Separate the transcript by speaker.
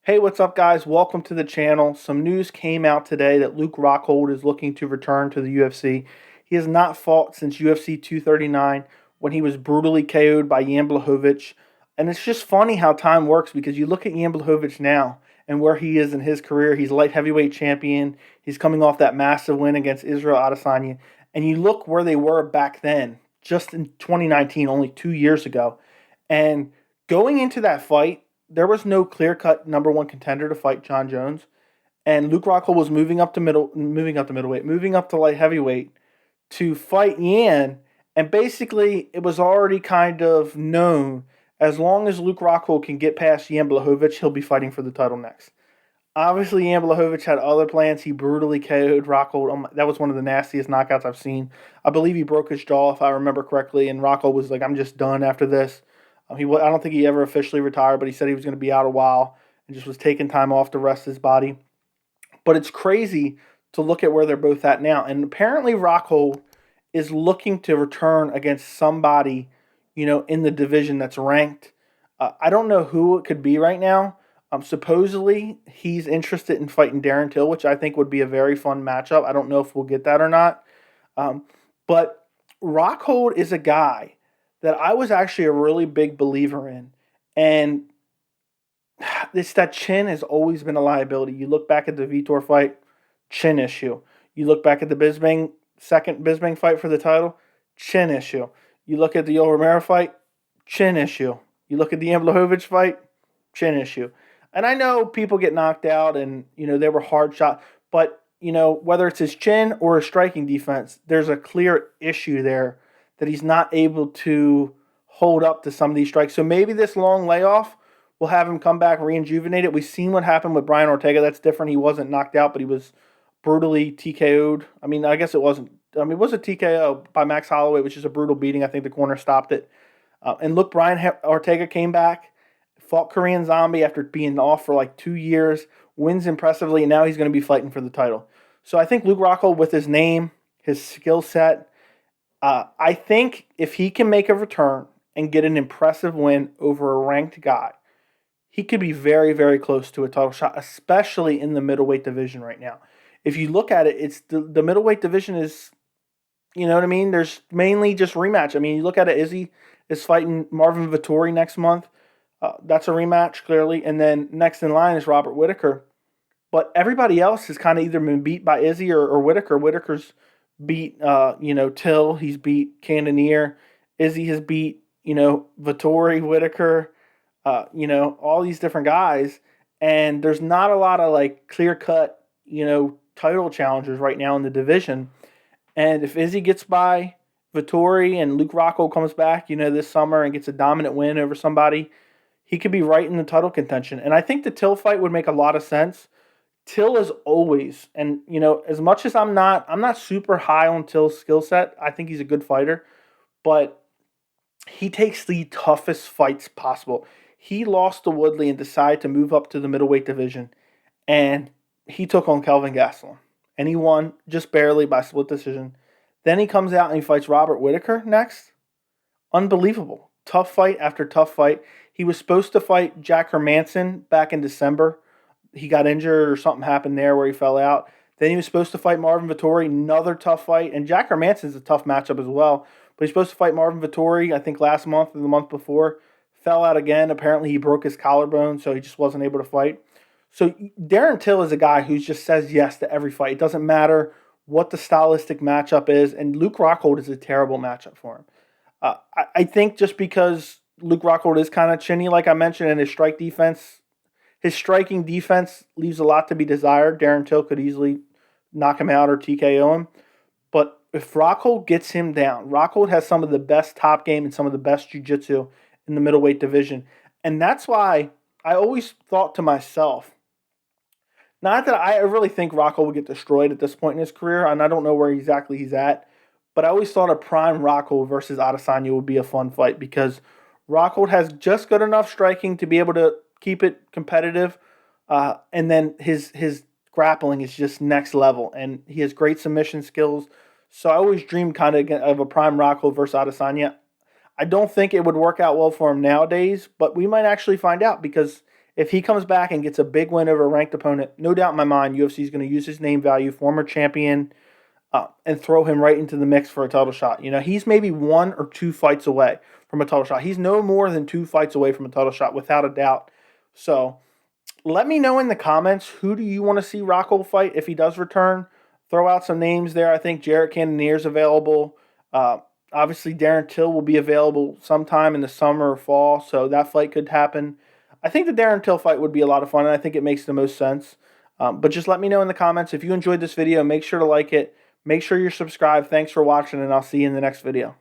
Speaker 1: Hey, what's up, guys? Welcome to the channel. Some news came out today that Luke Rockhold is looking to return to the UFC. He has not fought since UFC 239 when he was brutally KO'd by Jan Blachowicz. And it's just funny how time works because you look at Jan Blachowicz now and where he is in his career. He's light heavyweight champion. He's coming off that massive win against Israel Adesanya. And you look where they were back then, just in 2019, only 2 years ago. And going into that fight, there was no clear-cut number one contender to fight John Jones, and Luke Rockhold was moving up to light heavyweight to fight Yan, and basically it was already kind of known as long as Luke Rockhold can get past Jan Blachowicz, he'll be fighting for the title next. Obviously, Jan Blachowicz had other plans. He brutally KO'd Rockhold. That was one of the nastiest knockouts I've seen. I believe he broke his jaw, if I remember correctly, and Rockhold was like, "I'm just done after this." I don't think he ever officially retired, but he said he was going to be out a while and just was taking time off to rest his body. But it's crazy to look at where they're both at now. And apparently Rockhold is looking to return against somebody, in the division that's ranked. I don't know who it could be right now. Supposedly he's interested in fighting Darren Till, which I think would be a very fun matchup. I don't know if we'll get that or not. But Rockhold is a guy that I was actually a really big believer in. And it's that chin has always been a liability. You look back at the Vitor fight, chin issue. You look back at the second Bisping fight for the title, chin issue. You look at the Yoel Romero fight, chin issue. You look at the Blachowicz fight, chin issue. And I know people get knocked out and, they were hard shot. But, whether it's his chin or his striking defense, there's a clear issue there that he's not able to hold up to some of these strikes. So maybe this long layoff will have him come back rejuvenated. We've seen what happened with Brian Ortega. That's different. He wasn't knocked out, but he was brutally TKO'd. I mean, I guess it wasn't. I mean, it was a TKO by Max Holloway, which is a brutal beating. I think the corner stopped it. And look, Brian Ortega came back, fought Korean Zombie after being off for like 2 years, wins impressively, and now he's going to be fighting for the title. So I think Luke Rockhold, with his name, his skill set, I think if he can make a return and get an impressive win over a ranked guy, he could be very, very close to a title shot, especially in the middleweight division right now. If you look at it, it's the middleweight division is, you know what I mean? There's mainly just rematch. I mean, you look at it, Izzy is fighting Marvin Vettori next month. That's a rematch, clearly. And then next in line is Robert Whittaker. But everybody else has kind of either been beat by Izzy or Whittaker. Whittaker's beat, Till. He's beat Cannonier. Izzy has beat, Vettori, Whittaker, all these different guys. And there's not a lot of like clear-cut, title challengers right now in the division. And if Izzy gets by Vettori and Luke Rockhold comes back, this summer and gets a dominant win over somebody, he could be right in the title contention. And I think the Till fight would make a lot of sense. Till is always, and as much as I'm not super high on Till's skill set. I think he's a good fighter, but he takes the toughest fights possible. He lost to Woodley and decided to move up to the middleweight division, and he took on Kelvin Gastelum, and he won just barely by split decision. Then he comes out and he fights Robert Whittaker next. Unbelievable. Tough fight after tough fight. He was supposed to fight Jack Hermanson back in December. He got injured or something happened there where he fell out. Then he was supposed to fight Marvin Vettori, another tough fight. And Jack Hermanson's a tough matchup as well. But he's supposed to fight Marvin Vettori, I think last month or the month before. Fell out again. Apparently he broke his collarbone, so he just wasn't able to fight. So Darren Till is a guy who just says yes to every fight. It doesn't matter what the stylistic matchup is. And Luke Rockhold is a terrible matchup for him. I think just because Luke Rockhold is kind of chinny, like I mentioned, and his striking defense leaves a lot to be desired. Darren Till could easily knock him out or TKO him. But if Rockhold gets him down, Rockhold has some of the best top game and some of the best jiu-jitsu in the middleweight division. And that's why I always thought to myself, not that I really think Rockhold would get destroyed at this point in his career, and I don't know where exactly he's at, but I always thought a prime Rockhold versus Adesanya would be a fun fight because Rockhold has just good enough striking to be able to keep it competitive, and then his grappling is just next level, and he has great submission skills. So I always dreamed kind of a prime Rockhold versus Adesanya. I don't think it would work out well for him nowadays, but we might actually find out because If he comes back and gets a big win over a ranked opponent, no doubt in my mind, UFC is going to use his name value, former champion, and throw him right into the mix for a title shot. You know, he's maybe 1 or 2 fights away from a title shot. He's no more than 2 fights away from a title shot, without a doubt. So let me know in the comments, who do you want to see Rockhold fight if he does return? Throw out some names there. I think Jarrett Cannonier's available. Obviously, Darren Till will be available sometime in the summer or fall, so that fight could happen. I think the Darren Till fight would be a lot of fun, and I think it makes the most sense. But just let me know in the comments. If you enjoyed this video, make sure to like it. Make sure you're subscribed. Thanks for watching, and I'll see you in the next video.